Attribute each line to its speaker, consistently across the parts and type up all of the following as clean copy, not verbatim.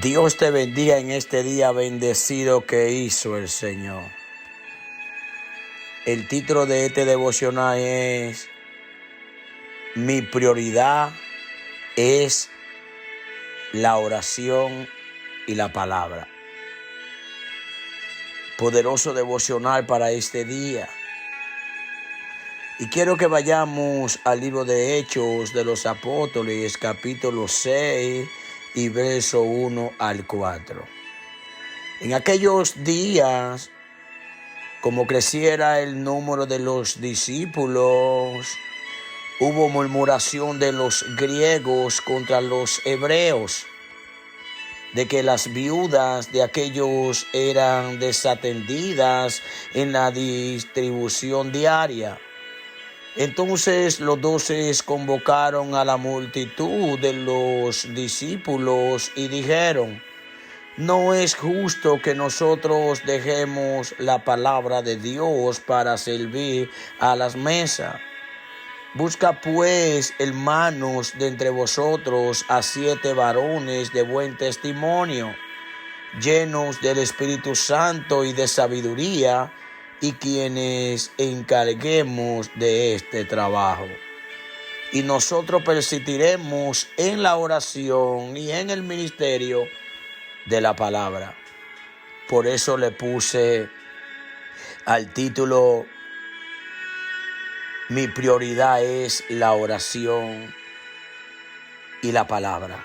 Speaker 1: Dios te bendiga en este día bendecido que hizo el Señor. El título de este devocional es Mi prioridad es la oración y la palabra. Poderoso devocional para este día. Y quiero que vayamos al libro de Hechos de los Apóstoles, capítulo 6 y verso 1 al 4. En aquellos días, como creciera el número de los discípulos, hubo murmuración de los griegos contra los hebreos, de que las viudas de aquellos eran desatendidas en la distribución diaria. Entonces los 12 convocaron a la multitud de los discípulos y dijeron: no es justo que nosotros dejemos la palabra de Dios para servir a las mesas. Busca pues, hermanos, de entre vosotros a 7 varones de buen testimonio, llenos del Espíritu Santo y de sabiduría, y quienes encarguemos de este trabajo. Y nosotros persistiremos en la oración y en el ministerio de la palabra. Por eso le puse al título: Mi prioridad es la oración y la palabra.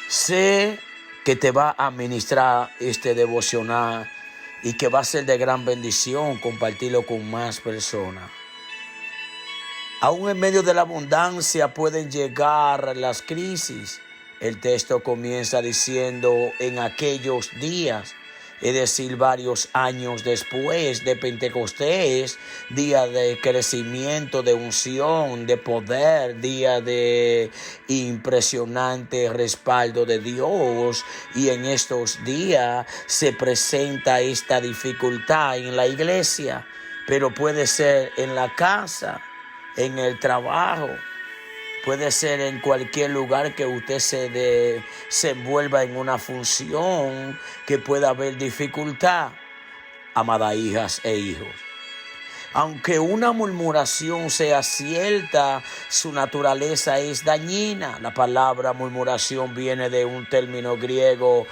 Speaker 1: Sé que te va a ministrar este devocional y que va a ser de gran bendición compartirlo con más personas. Aún en medio de la abundancia pueden llegar las crisis. El texto comienza diciendo en aquellos días, es decir, varios años después de Pentecostés, día de crecimiento, de unción, de poder, día de impresionante respaldo de Dios. Y en estos días se presenta esta dificultad en la iglesia, pero puede ser en la casa, en el trabajo. Puede ser en cualquier lugar que usted se envuelva en una función que pueda haber dificultad, amadas hijas e hijos. Aunque una murmuración sea cierta, su naturaleza es dañina. La palabra murmuración viene de un término griego,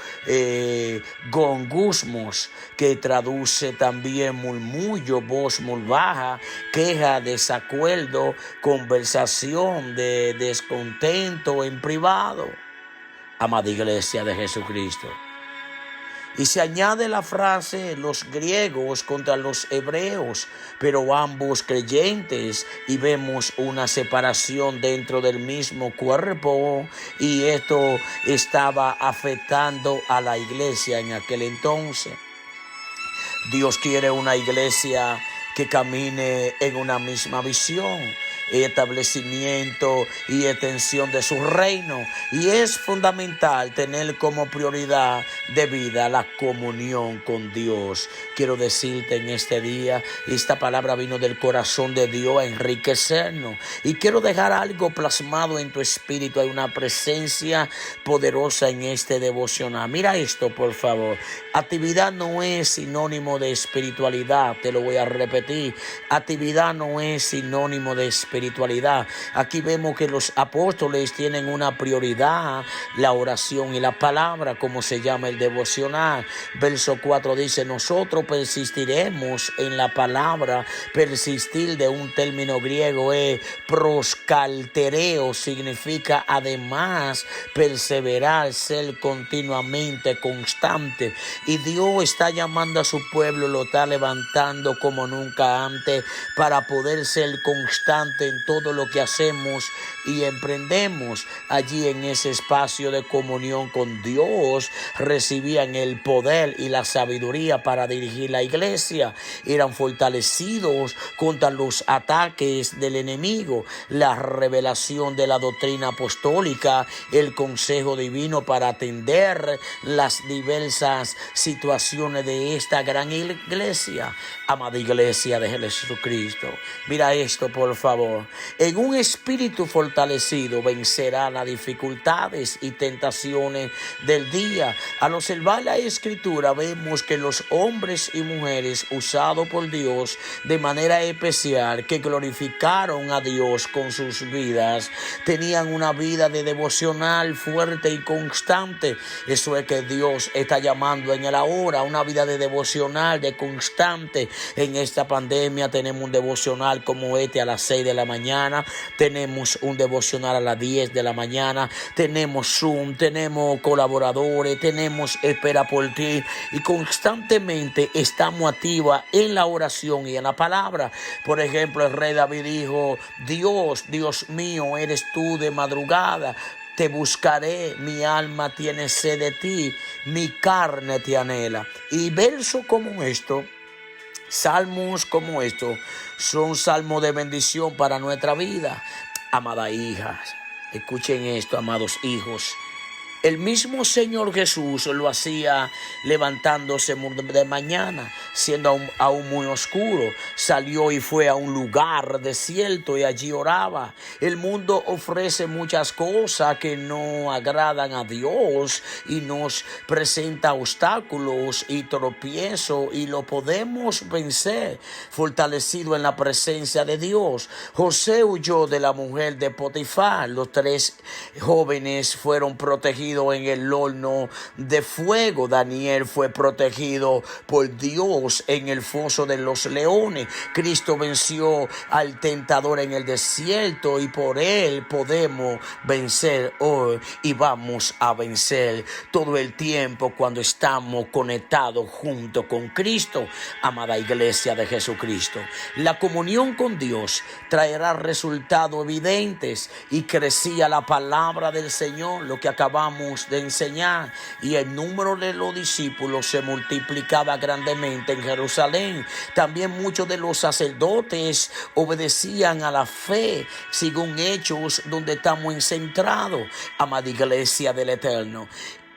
Speaker 1: gongusmos, que traduce también murmullo, voz muy baja, queja, desacuerdo, conversación de descontento en privado. Amada iglesia de Jesucristo. Y se añade la frase los griegos contra los hebreos, pero ambos creyentes, y vemos una separación dentro del mismo cuerpo, y esto estaba afectando a la iglesia en aquel entonces. Dios quiere una iglesia que camine en una misma visión, establecimiento y extensión de su reino, y es fundamental tener como prioridad de vida la comunión con Dios. Quiero decirte en este día, esta palabra vino del corazón de Dios a enriquecernos, y quiero dejar algo plasmado en tu espíritu. Hay una presencia poderosa en este devocional. Mira esto, por favor. Actividad no es sinónimo de espiritualidad. Te lo voy a repetir. Actividad no es sinónimo de espiritualidad. Aquí vemos que los apóstoles tienen una prioridad, la oración y la palabra, como se llama el devocional. Verso 4 dice: nosotros persistiremos en la palabra. Persistir, de un término griego, es proskaltereo, significa además perseverar, ser continuamente constante. Y Dios está llamando a su pueblo, lo está levantando como nunca antes, para poder ser constante en todo lo que hacemos y emprendemos. Allí en ese espacio de comunión con Dios recibían el poder y la sabiduría para dirigir la iglesia. Eran fortalecidos contra los ataques del enemigo, la revelación de la doctrina apostólica, el consejo divino para atender las diversas situaciones de esta gran iglesia. Amada iglesia de Jesucristo, mira esto, por favor. Señor. En un espíritu fortalecido vencerá las dificultades y tentaciones del día. Al observar la Escritura vemos que los hombres y mujeres usados por Dios de manera especial, que glorificaron a Dios con sus vidas, tenían una vida de devocional fuerte y constante. Eso es que Dios está llamando en el ahora, una vida de devocional, de constante. En esta pandemia tenemos un devocional como este a las 6 de la mañana, tenemos un devocional a las 10 de la mañana, tenemos Zoom, tenemos colaboradores, tenemos Espera por Ti, y constantemente estamos activos en la oración y en la palabra. Por ejemplo, el rey David dijo: Dios, Dios mío, eres tú de madrugada. Te buscaré, mi alma tiene sed de ti, mi carne te anhela. Y versos como esto, salmos como estos, son salmos de bendición para nuestra vida. Amadas hijas, escuchen esto, amados hijos. El mismo Señor Jesús lo hacía levantándose de mañana, siendo aún muy oscuro. Salió y fue a un lugar desierto y allí oraba. El mundo ofrece muchas cosas que no agradan a Dios y nos presenta obstáculos y tropiezos, y lo podemos vencer fortalecido en la presencia de Dios. José huyó de la mujer de Potifar. Los 3 jóvenes fueron protegidos en el horno de fuego. Daniel fue protegido por Dios en el foso de los leones. Cristo venció al tentador en el desierto, y por él podemos vencer hoy, y vamos a vencer todo el tiempo cuando estamos conectados junto con Cristo. Amada iglesia de Jesucristo, la comunión con Dios traerá resultados evidentes, y crecía la palabra del Señor, lo que acabamos de enseñar, y el número de los discípulos se multiplicaba grandemente en Jerusalén. También muchos de los sacerdotes obedecían a la fe, según Hechos, donde estamos centrados. Amada iglesia del Eterno,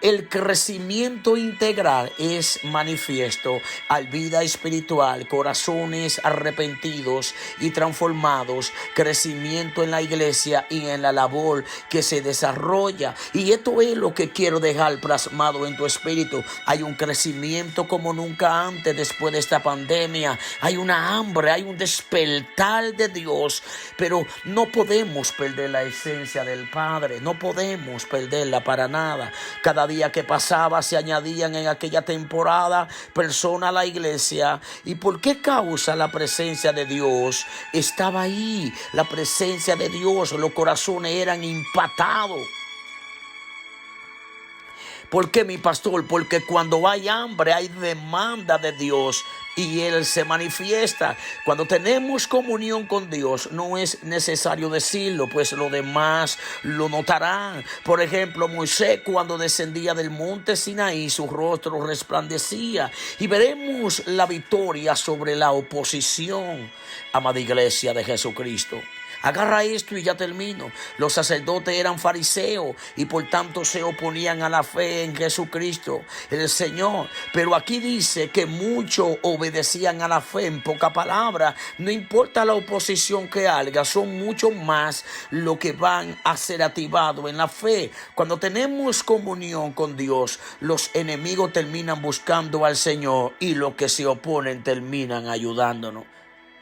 Speaker 1: el crecimiento integral es manifiesto al vida espiritual, corazones arrepentidos y transformados, crecimiento en la iglesia y en la labor que se desarrolla. Y esto es lo que quiero dejar plasmado en tu espíritu. Hay un crecimiento como nunca antes después de esta pandemia. Hay una hambre, hay un despertar de Dios, pero no podemos perder la esencia del Padre, no podemos perderla para nada. Cada día que pasaba se añadían en aquella temporada personas a la iglesia. ¿Y por qué causa? La presencia de Dios estaba ahí, la presencia de Dios, los corazones eran impactados. ¿Por qué, mi pastor? Porque cuando hay hambre hay demanda de Dios, y Él se manifiesta. Cuando tenemos comunión con Dios, no es necesario decirlo, pues los demás lo notarán. Por ejemplo, Moisés, cuando descendía del monte Sinaí, su rostro resplandecía, y veremos la victoria sobre la oposición. Amada iglesia de Jesucristo, agarra esto y ya termino. Los sacerdotes eran fariseos y por tanto se oponían a la fe en Jesucristo, el Señor. Pero aquí dice que muchos obedecían a la fe. En poca palabra, no importa la oposición que haya, son mucho más lo que van a ser activados en la fe. Cuando tenemos comunión con Dios, los enemigos terminan buscando al Señor, y los que se oponen terminan ayudándonos.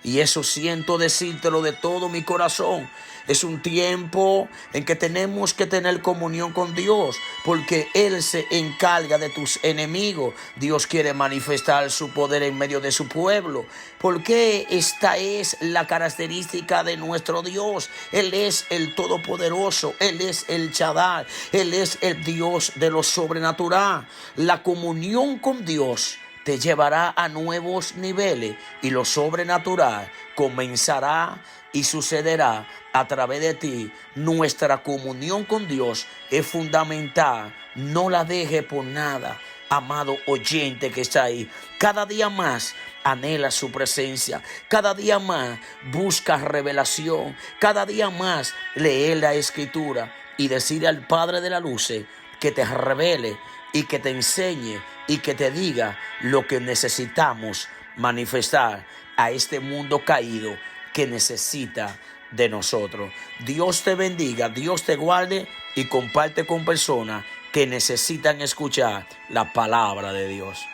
Speaker 1: Y eso siento decírtelo de todo mi corazón. Es un tiempo en que tenemos que tener comunión con Dios, porque Él se encarga de tus enemigos. Dios quiere manifestar su poder en medio de su pueblo, porque esta es la característica de nuestro Dios. Él es el Todopoderoso, Él es el Shaddai, Él es el Dios de lo sobrenatural. La comunión con Dios te llevará a nuevos niveles, y lo sobrenatural comenzará y sucederá a través de ti. Nuestra comunión con Dios es fundamental. No la deje por nada, amado oyente que está ahí. Cada día más anhela su presencia. Cada día más busca revelación. Cada día más lee la Escritura y decirle al Padre de la Luz que te revele y que te enseñe y que te diga lo que necesitamos manifestar a este mundo caído que necesita de nosotros. Dios te bendiga, Dios te guarde y comparte con personas que necesitan escuchar la palabra de Dios.